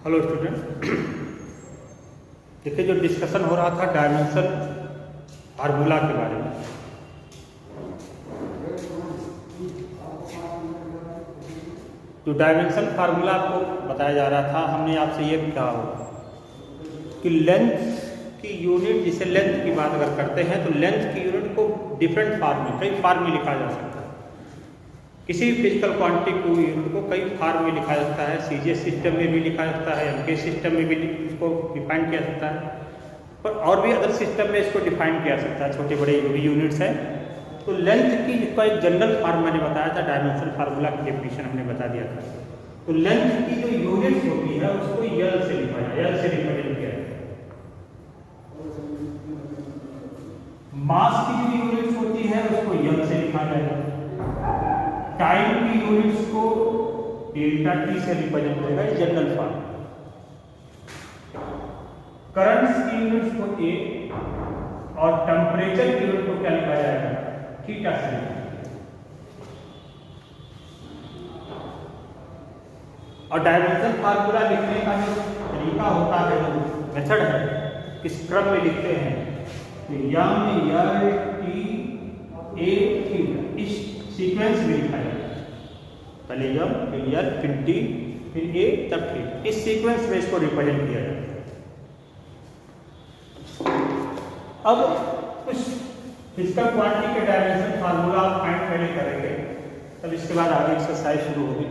Hello student, देखिए जो discussion हो रहा था डायमेंशन फार्मूला के बारे में। जो डायमेंशन फार्मूला आपको बताया जा रहा था, हमने आपसे ये कहा कि लेंथ की यूनिट, जिसे लेंथ की बात अगर करते हैं तो लेंथ की यूनिट को डिफरेंट फार्म में, कई फार्म में लिखा जा सकता है। किसी भी फिजिकल क्वांटिटी को यूनिट को कई फार्म में लिखा जा सकता है। सीजीएस सिस्टम में भी लिखा जा सकता है, एमके सिस्टम में भी इसको डिफाइन किया जा सकता है, और भी अदर सिस्टम में इसको डिफाइन किया जा सकता है। छोटे बड़े जो भी यूनिट्स हैं, तो लेंथ की इसका एक जनरल फार्म मैंने बताया था, डायमेंशन फार्मूला की डेफिनेशन हमने बता दिया था। तो लेंथ की जो यूनिट्स होती है उसको यल से लिखा जाए, यल से रिप्रेजेंट किया जाए। मास की जो यूनिट्स होती है उसको यल से लिखा जाएगा। टाइम की यूनिट्स को डेल्टा टी से रिप्रेजेंट करेगा, जनरल फॉर्म। करंट्स की यूनिट्स को ए और टेम्परेचर की यूनिट को क्या लिखा जाएगा, थीटा से। और डायमेंशन फार्मूला लिखने का जो तरीका होता है, जो मेथड है, किस क्रम में लिखते हैं, तो यम यल टी ए थीटा, इस सीक्वेंस में लिखा जाएगा। पहले यम, फिर यल, फिर टी, फिर ए, तब थीटा। इस सीक्वेंस में इसको रिप्रेजेंट किया जाता है। अब कुछ फिजिकल क्वांटिटी के डायमेंशन फार्मूला आप फाइंड पहले करेंगे, तब इसके बाद आगे एक्सरसाइज शुरू होगी।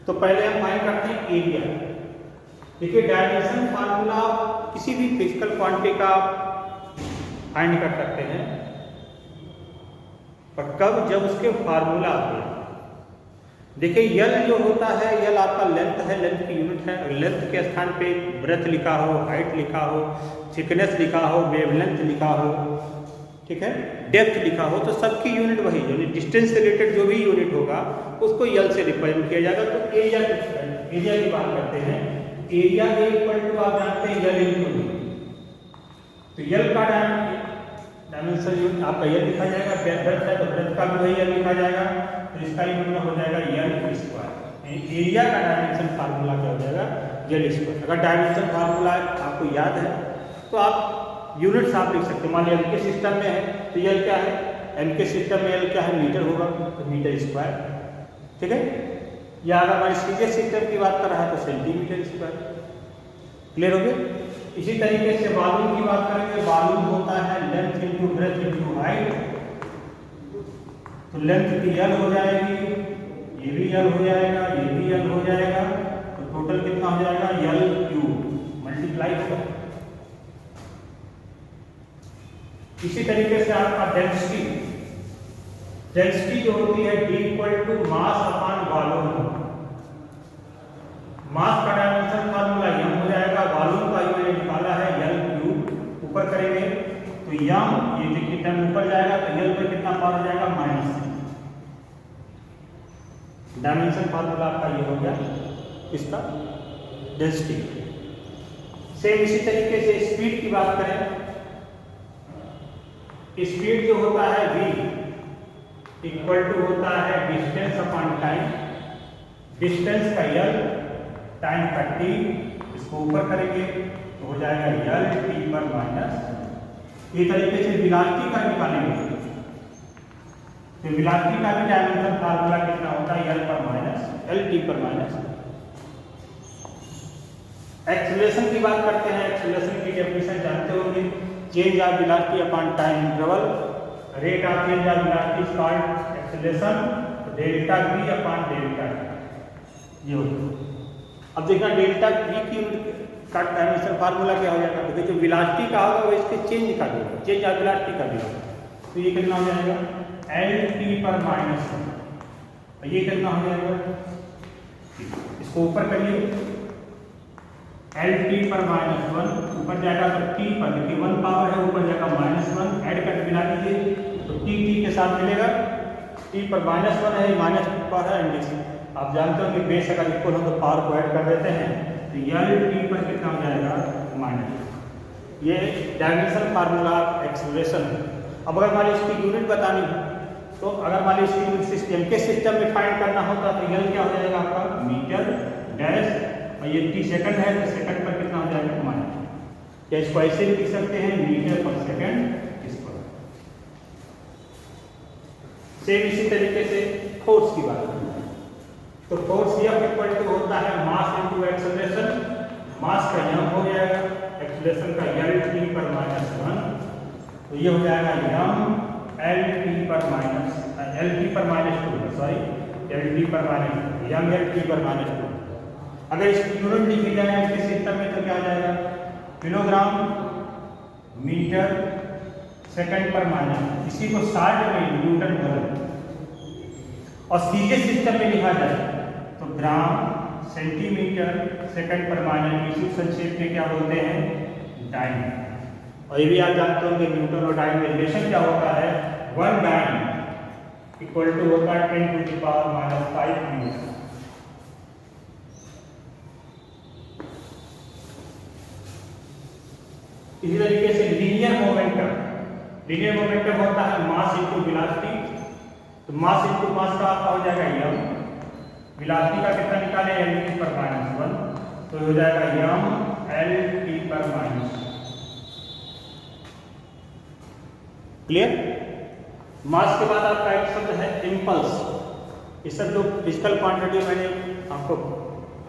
तो पहले हम फाइंड करते हैं एरिया। देखिए डायमेंशन फार्मूला किसी भी फिजिकल क्वांटिटी का फाइंड कर सकते हैं, पर कब, जब उसके फार्मूला आते हैं। देखिए यल जो होता है, यल आपका लेंथ है, लेंथ की यूनिट है। लेंथ के स्थान पे ब्रेथ लिखा हो, हाइट लिखा हो, थिकनेस लिखा हो, वेवलेंथ लिखा हो, ठीक है, डेप्थ लिखा हो, तो सबकी यूनिट वही, जो डिस्टेंस से रिलेटेड जो भी यूनिट होगा उसको यल से रिप्रेजेंट किया जाएगा। तो एरिया की बात करते हैं। एरिया के इक्वल टू आप जानते हैं यल इनटू डी। तो यल का डायमेंशन यूनिट आपका यल लिखा जाएगा, ब्रेथ है तो ब्रेथ का भी वही यल लिखा जाएगा, तो इसका यूनिट हो जाएगा यल स्क्वायर। एरिया का डायमेंशन फार्मूला क्या हो जाएगा, यल स्क्वायर। अगर डायमेंशन फार्मूला आपको याद है तो आप यूनिट्स आप लिख सकते हैं। मान लीजिए एमके सिस्टम में है तो यल क्या है, एमके सिस्टम में यल क्या है, मीटर होगा, तो मीटर स्क्वायर, ठीक है। या अगर हमारे सीजीएस सिस्टम की बात कर रहा है तो सेंटीमीटर स्क्वायर। क्लियर हो गया। इसी तरीके से वॉल्यूम की बात करेंगे, वॉल्यूम होता है length into breadth into height. तो लेंथ की यल हो जाएगी, ये भी यल हो जाएगा, ये भी यल हो जाएगा, तो टोटल कितना हो जाएगा, यल क्यूब मल्टीप्लाई होगा। इसी तरीके से आपका डेंसिटी, डेंसिटी जो होती है D equal to mass upon volume. Mass का डायमेंशन फार्मूला यम हो जाएगा, वॉल्यूम का मैंने निकाला है यल क्यूब। ऊपर करेंगे तो यम, ये देखिए टर्म ऊपर जाएगा तो यल पर कितना पावर हो जाएगा, माइनस। डायमेंशन फार्मूला आपका ये हो गया इसका डेंसिटी। सेम इसी तरीके से स्पीड की बात करें, स्पीड जो होता है v इक्वल टू होता है डिस्टेंस अपॉन टाइम। डिस्टेंस का यल, टाइम का t, इसको ऊपर करेंगे तो हो जाएगा यल t पर माइनस। ये तरीके से वेलोसिटी का निकालेंगे तो वेलोसिटी का भी डायमेंशन फार्मूला कितना होता है, यल पर माइनस, एल टी पर माइनस। एक्सेलरेशन की बात करते हैं। एक्सेलरेशन की डेफिनेशन जानते होंगे, change of velocity upon time interval. Rate of change of velocity is called acceleration, delta v upon delta t। ये होता है। अब देखना डेल्टा v की का डायमेंशन फार्मूला क्या हो जाएगा, देखिए जो वेलोसिटी का होगा वो इसके चेंज का भी होगा, चेंज ऑफ वेलोसिटी का भी होगा। तो ये कितना हो जाएगा, एल टी पर माइनस 1। ये कितना हो जाएगा, इसको ऊपर करिए, एल टी पर माइनस 1 ऊपर जाएगा तो टी पर, देखिए 1 पावर है, ऊपर जाएगा -1, ऐड करके मिला दीजिए तो टी के साथ मिलेगा। टी पर -1 है, माइनस पावर है, एंड आप जानते हो कि बेस अगर इक्वल हो तो पावर को ऐड कर देते हैं, तो यल टी पर कितना हो जाएगा, माइनस। ये डायमेंशन फार्मूला एक्सेलरेशन है। अब अगर मान लीजिए इसकी यूनिट बतानी हो, तो अगर मान लीजिए इसकी यूनिट सिस्टम के सिस्टम में फाइंड करना होता तो यल क्या हो जाएगा आपका, मीटर डैश और ये t सेकंड है तो सेकंड पर कितना हो जाएगा माइनस। या इसको ऐसे भी लिख सकते हैं मीटर पर सेकंड स्क्वायर। सेम इसी तरीके से फोर्स की बात करते हैं तो फोर्स F इक्वल टू होता है मास इनटू एक्सेलरेशन। मास का m हो जाएगा, एक्सेलरेशन का L t पर माइनस 1 तो ये हो जाएगा m L t पर माइनस 2। अगर इसकी यूनिट लिखी जाए इसके सिस्टम में तो क्या आ जाएगा किलोग्राम मीटर सेकंड पर माइनस, इसी को शार्ट में न्यूटन बोला। और सीधे सिस्टम में लिखा जाए तो ग्राम सेंटीमीटर सेकंड पर माइनस, इसी संक्षेप में क्या बोलते हैं डाइन। और ये भी आप जानते होंगे न्यूटन और डाइन में रिलेशन क्या होता है, 1 डाइन इक्वल टू होता है 10 to the power minus 5 newton. इसी तरीके से लीनियर मोमेंटम होता है मास इनटू वेलोसिटी। तो मास इनटू मास का आपका हो जाएगा m, वेलोसिटी का कितना निकाले l t पर माइनस 1 तो हो जाएगा m l t पर माइनस। क्लियर। मास के बाद आपका एक शब्द है इम्पल्स। ये सब जो फिजिकल क्वांटिटी मैंने आपको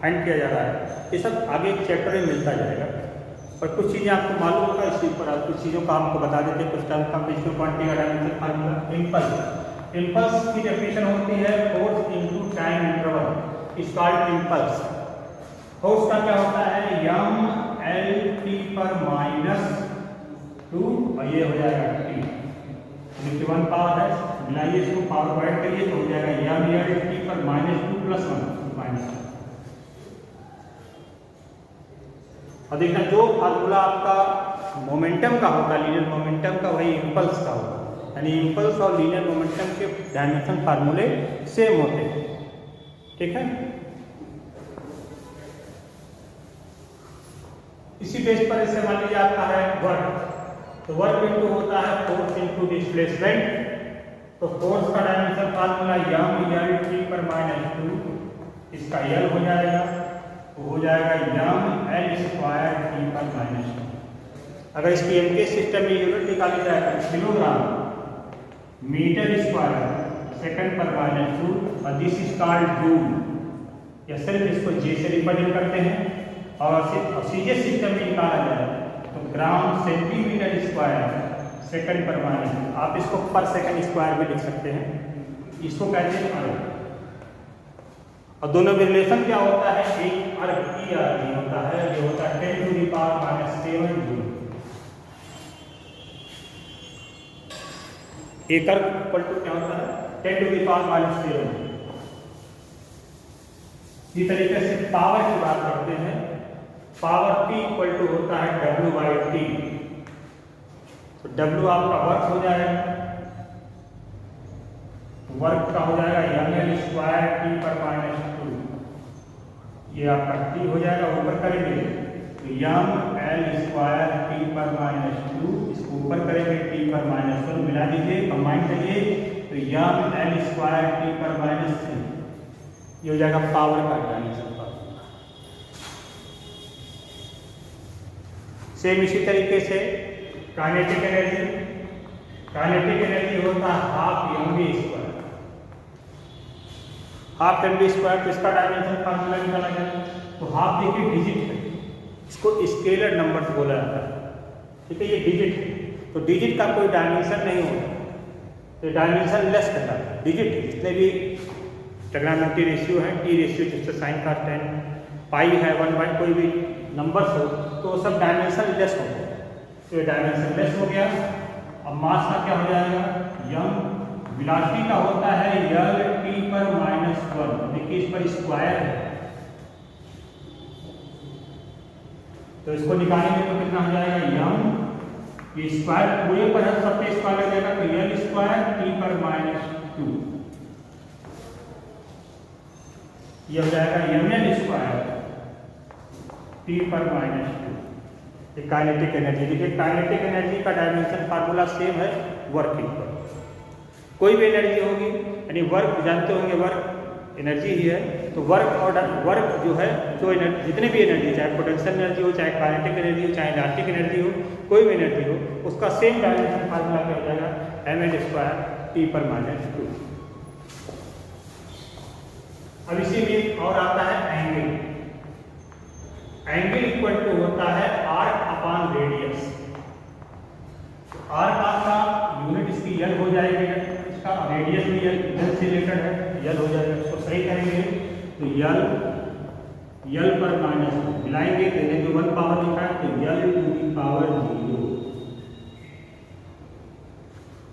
फाइंड किया जा रहा है ये सब आगे एक चैप्टर में मिलता जाएगा, और कुछ चीज़ें आपको मालूम होगा इसके ऊपर आप कुछ चीज़ों का आपको बता देते हैं। कुछ टर्म का फिजिकल क्वांटिटी का डायमेंशन फार्मूला। इम्पल्स की डेफिनेशन होती है force into time interval is called impulse. Force का क्या होता है m l t पर माइनस 2 और ये हो जाएगा t, 1 पावर है मिलाइए इसको पावर पॉइंट करिए तो हो जाएगा m l t पर माइनस 2 प्लस 1 माइनस। और देखना जो फार्मूला आपका मोमेंटम का होगा लीनियर मोमेंटम का वही इम्पल्स का होगा, यानी इम्पल्स और लीनियर मोमेंटम के डायमेंशन फार्मूले सेम होते हैं। ठीक है। इसी बेस पर इसे मान लीजिए आपका है वर्क, तो वर्क इनटू होता है फोर्स इनटू डिस्प्लेसमेंट। तो फोर्स का dimension formula m l t पर माइनस 2 इसका l हो जाएगा तो हो जाएगा m l स्क्वायर t पर माइनस 2। अगर इसकी m के सिस्टम में यूनिट निकाली जाए तो किलोग्राम मीटर स्क्वायर सेकंड पर माइनस 2 और दिस इज कॉल्ड जूल। या सिर्फ इसको j से रिप्रेजेंट करते हैं। और सीधे सिस्टम में निकाला जाए तो ग्राम सेंटीमीटर स्क्वायर सेकंड पर माइनस 2। आप इसको पर सेकंड स्क्वायर भी लिख सकते हैं, इसको कहते हैं अर्ग। और दोनों में रिलेशन क्या होता है, एक अर्ग की अर्ग होता है, ये होता है 10 to the power minus 7 joule. एक अर्ग इक्वल टू क्या होता है 10 टू द पावर माइनस 7। इसी तरीके से पावर की बात करते हैं, पावर P इक्वल टू होता है W बाई T। तो W आपका वर्क हो जाएगा, वर्क का हो जाएगा m l स्क्वायर t पर माइनस 2। ये आपका t हो जाएगा, ऊपर करेंगे तो m l स्क्वायर t पर माइनस 2, इसको ऊपर करेंगे t पर माइनस 1 मिला दीजिए कंबाइन करिए तो m l स्क्वायर t पर माइनस 3। ये हो जाएगा पावर का डायमेंशन। सेम इसी तरीके से काइनेटिक एनर्जी होता है half mv square. Half mv square तो इसका डायमेंशन फार्मूला निकाला जाए तो हाफ देखिए डिजिट है, इसको स्केलर नंबर बोला जाता है। ठीक है, ये डिजिट है तो डिजिट का कोई डायमेंशन नहीं होता, तो डायमेंशन लेस करता है डिजिट। इसलिए भी ट्रिग्नोमेट्री रेशियो है टी रेशियो जिससे साइन का 10 पाई है 1 बाई कोई भी नंबर्स हो तो वो सब डायमेंशन लेस हो गया। तो ये डायमेंशन लेस हो गया। अब मास का क्या हो जाएगा m, वेलोसिटी का होता है l t पर माइनस 1। देखिए इस पर स्क्वायर है तो इसको निकालेंगे तो कितना हो जाएगा m, ये स्क्वायर पूरे पर है सब पे स्क्वायर लग जाएगा तो l स्क्वायर t पर माइनस 2। ये हो जाएगा ml स्क्वायर t पर माइनस 2। ये काइनेटिक एनर्जी। देखिए काइनेटिक एनर्जी का डायमेंशन फार्मूला सेम है वर्क इक्वल। कोई भी एनर्जी होगी यानी वर्क जानते होंगे, वर्क एनर्जी ही है। तो वर्क जो है, जो एनर्जी, जितने भी एनर्जी, चाहे पोटेंशियल एनर्जी हो, चाहे काइनेटिक एनर्जी हो, चाहे इलास्टिक एनर्जी हो, कोई भी एनर्जी हो, उसका सेम डायमेंशन फार्मूला क्या हो जाएगा, mL²T/-2। अब इसी में और आता है एंगल। एंगल इक्वल टू होता है R/रेडियस। R का यूनिट इसकी यल हो जाएगी, इसका रेडियस भी यल से रिलेटेड है, यल हो जाएगा। इसको सही करेंगे तो यल पर -2 मिलाएंगे, तो जो 1 पावर लिखा है तो L⁻�0।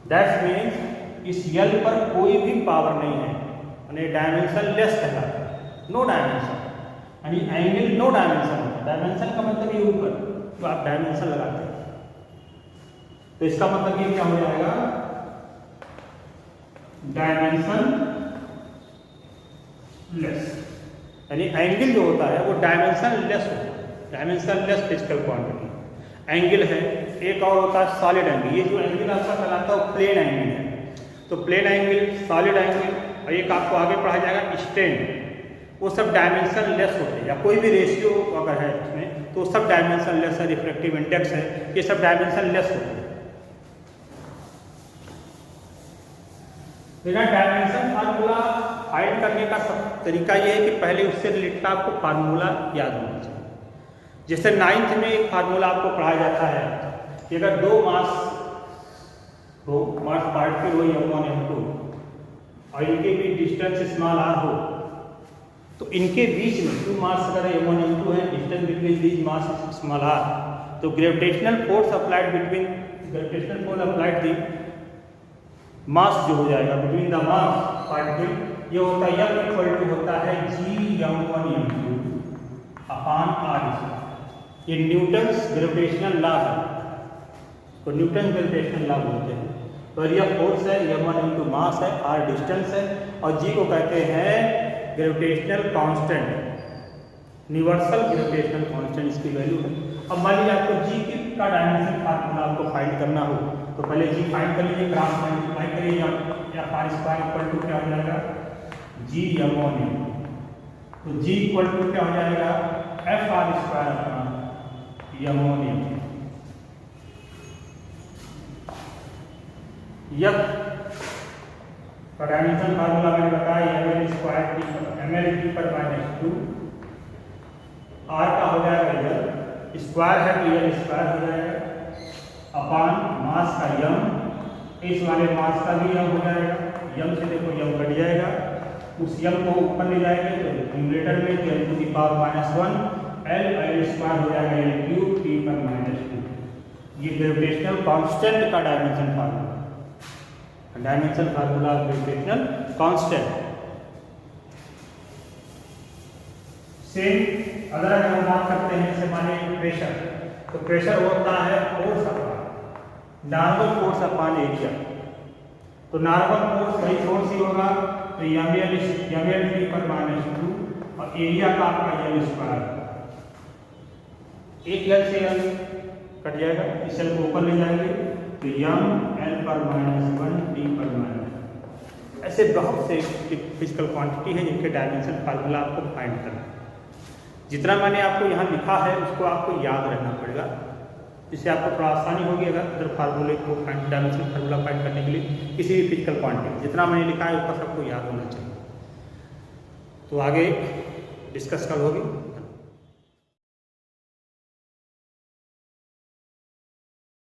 दैट्स मीन्स इस यल पर कोई भी पावर नहीं है, यानी डायमेंशन लेस कहलाता है, नो डायमेंशन, यानी एंगल नो डायमेंशन। डायमेंशन का मतलब ये ऊपर, तो आप डायमेंशन लगाते हैं तो इसका मतलब ये क्या हो जाएगा, डायमेंशन लेस, यानी एंगल जो होता है वो डायमेंशन लेस होता है, dimension less physical quantity angle है। एक और होता है सॉलिड एंगल। ये जो एंगल आपका कहलाता है वो प्लेन एंगल है। तो प्लेन एंगल, सॉलिड एंगल, और एक आपको आगे पढ़ा जाएगा स्टैंड, वो सब डायमेंशन लेस होते हैं, या कोई भी रेशियो अगर है इसमें तो सब डायमेंशन लेस है, रिफ्रैक्टिव इंडेक्स है, ये सब डायमेंशन लेस होते हैं। बिना डायमेंशन फार्मूला फाइंड करने का सब तरीका ये है कि पहले उससे रिलेटेड आपको फार्मूला याद होना चाहिए। जैसे 9th में एक फार्मूला आपको पढ़ाया जाता है कि अगर दो मास पार्टिकल हो M1 M2 और इनके बीच डिस्टेंस स्मॉल r हो, तो इनके बीच में 2 मास अगर M1 M2 है, distance between these mass small r, तो ग्रेविटेशनल फोर्स अप्लाइड दी मास जो हो जाएगा बिटवीन द मास पार्टिकल, ये होता है F इक्वल टू होता है G(m1 m2) अपॉन r²। ये न्यूटन्स ग्रेविटेशनल लॉ है, तो न्यूटन ग्रेविटेशनल लॉ बोलते हैं। तो यह फोर्स है, M1 m2 मास है, r डिस्टेंस है, और G को कहते हैं gravitational constant, universal gravitational constant इसकी वैल्यू है। अब मान लीजिए आपको G का डायमेंशन फार्मूला आपको फाइंड करना हो, तो पहले G फाइंड कर लीजिए, क्रॉस मल्टीप्लाई करिए, या r² इक्वल टू क्या हो जाएगा, G(m1 m2), तो G इक्वल टू क्या हो जाएगा, Fr²/m1 m2। यह का डायमेंशन फार्मूला मैंने बताया mL/2, r का हो जाएगा यल, स्क्वायर है तो यल स्क्वायर हो जाएगा, अपॉन मास का m, इस वाले मास का भी m हो जाएगा, m से देखो m कट जाएगा, उस m को ऊपर ले जाएंगे तो न्यूमरेटर में L⁻⁻1 L² हो जाएगा L³ T/-2। ये ग्रेविटेशनल कांस्टेंट का dimension formula, dimension formula gravitational constant. Same अगर हम बात करते हैं जैसे माने प्रेशर, तो प्रेशर होता है force upon normal force upon area. तो नॉर्मल फोर्स वही फोर्स ही होगा, तो mL/T/-2 और एरिया का आपका L²। एक L से L कट जाएगा, इस L को ऊपर ले जाएंगे तो mL/-1 T/-। ऐसे बहुत से फिजिकल क्वांटिटी है जिनके डायमेंशन फार्मूला आपको फाइंड करना है। जितना मैंने आपको यहाँ लिखा है उसको आपको याद रखना पड़ेगा, इससे आपको थोड़ा आसानी होगी अगर फार्मूले को डायमेंशन फार्मूला फाइंड करने के लिए किसी भी फिजिकल क्वांटिटी जितना मैंने लिखा है उसका सबको याद होना चाहिए। तो आगे डिस्कस कल होगी।